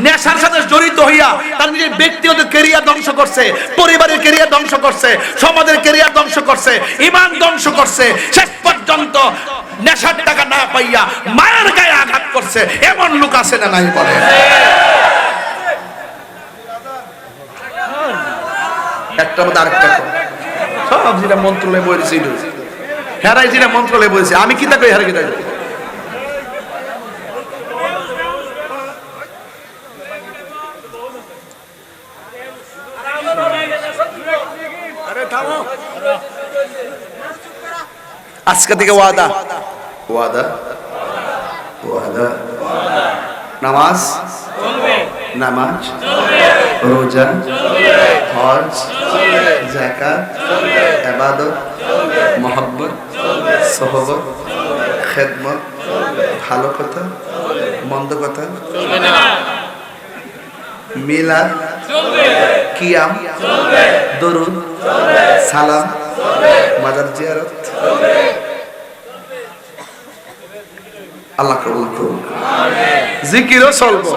নেশার সাথে জড়িত হইয়া তার নিজের ব্যক্তিগত ক্যারিয়ার ধ্বংস করছে, পরিবারের ক্যারিয়ার ধ্বংস করছে, সমাজের ক্যারিয়ার ধ্বংস করছে, ঈমান ধ্বংস করছে, শেষ পর্যন্ত নেশার টাকা না পাইয়া মায়ের গায়ে আঘাত করছে। এমন লোক আছে না নাই বলে? একটা মধ্যে আরেকটা সব যেটা মন্ত্রণালয় বলেছি, হেরাই যেটা মন্ত্রণালয় বলেছে, আমি কি তাকে হেরা কি তাকে আজকে থেকে ওয়াদা ওয়াদা ওয়াদা, নামাজ নামাজ রোজা হজ যাকাত ইবাদত মোহাব্বত সহবত খেদমত ভালো কথা মন্দ কথা মিলাদ কিয়াম দরুদ সালাম মাজার জিয়ারত আল্লাহ কবুল করুন। জিকিরও চলবো।